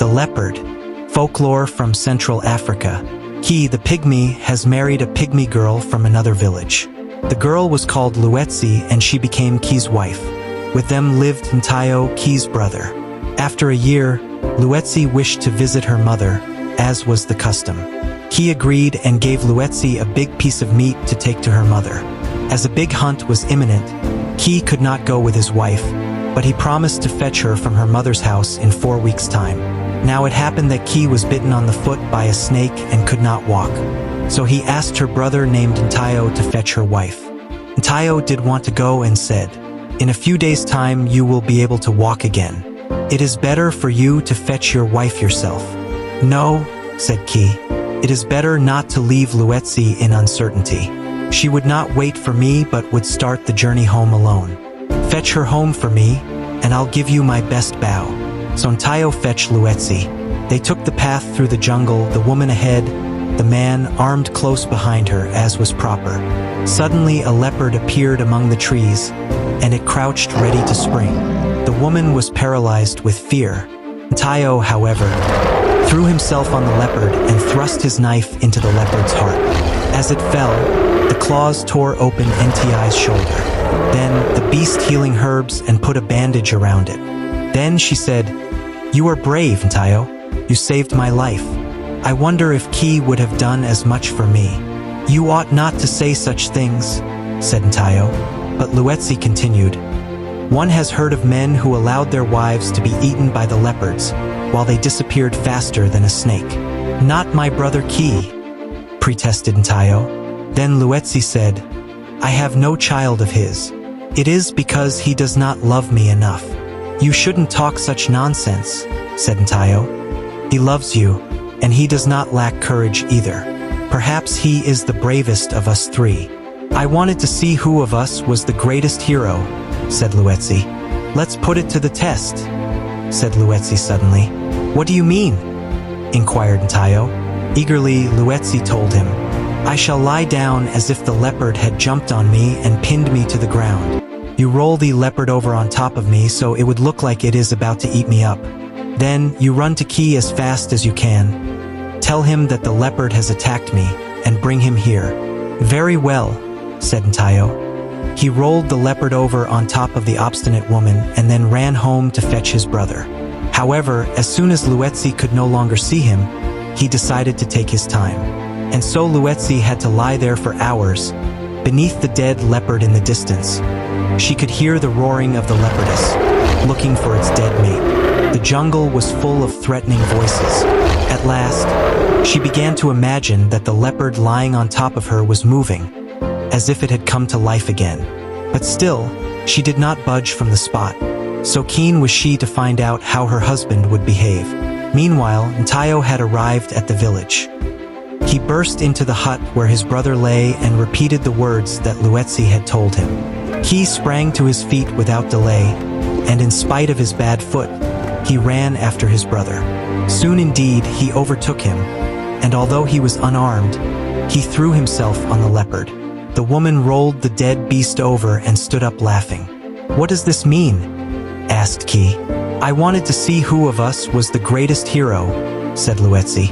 The Leopard. Folklore from Central Africa. Key, the pygmy, has married a pygmy girl from another village. The girl was called Luetsi and she became Key's wife. With them lived Ntayo, Key's brother. After a year, Luetsi wished to visit her mother, as was the custom. Key agreed and gave Luetsi a big piece of meat to take to her mother. As a big hunt was imminent, Key could not go with his wife, but he promised to fetch her from her mother's house in 4 weeks' time. Now it happened that Key was bitten on the foot by a snake and could not walk. So he asked her brother named Ntayo to fetch her wife. Ntayo did want to go and said, "In a few days' time you will be able to walk again. It is better for you to fetch your wife yourself." "No," said Key. "It is better not to leave Luetsi in uncertainty. She would not wait for me but would start the journey home alone. Fetch her home for me, and I'll give you my best bow." So Ntayo fetched Luetsi. They took the path through the jungle, the woman ahead, the man armed close behind her, as was proper. Suddenly a leopard appeared among the trees, and it crouched ready to spring. The woman was paralyzed with fear. Ntayo, however, threw himself on the leopard and thrust his knife into the leopard's heart. As it fell, the claws tore open Nti's shoulder. Then the beast healing herbs and put a bandage around it. Then she said, "You are brave, Ntayo. You saved my life. I wonder if Key would have done as much for me." "You ought not to say such things," said Ntayo. But Luetsi continued, "One has heard of men who allowed their wives to be eaten by the leopards, while they disappeared faster than a snake." "Not my brother Key," protested Ntayo. Then Luetsi said, "I have no child of his. It is because he does not love me enough." "You shouldn't talk such nonsense," said Ntayo. "He loves you, and he does not lack courage either. Perhaps he is the bravest of us three." "I wanted to see who of us was the greatest hero," said Luetsi. "Let's put it to the test," said Luetsi suddenly. "What do you mean?" inquired Ntayo. Eagerly, Luetsi told him, "I shall lie down as if the leopard had jumped on me and pinned me to the ground. You roll the leopard over on top of me so it would look like it is about to eat me up. Then you run to Key as fast as you can. Tell him that the leopard has attacked me and bring him here." "Very well," said Ntayo. He rolled the leopard over on top of the obstinate woman and then ran home to fetch his brother. However, as soon as Luetsi could no longer see him, he decided to take his time. And so Luetsi had to lie there for hours, beneath the dead leopard in the distance. She could hear the roaring of the leopardess, looking for its dead mate. The jungle was full of threatening voices. At last, she began to imagine that the leopard lying on top of her was moving, as if it had come to life again. But still, she did not budge from the spot. So keen was she to find out how her husband would behave. Meanwhile, Ntayo had arrived at the village. He burst into the hut where his brother lay and repeated the words that Luetsi had told him. Key sprang to his feet without delay, and in spite of his bad foot, he ran after his brother. Soon indeed he overtook him, and although he was unarmed, he threw himself on the leopard. The woman rolled the dead beast over and stood up laughing. "What does this mean?" asked Key. "I wanted to see who of us was the greatest hero," said Luetsi.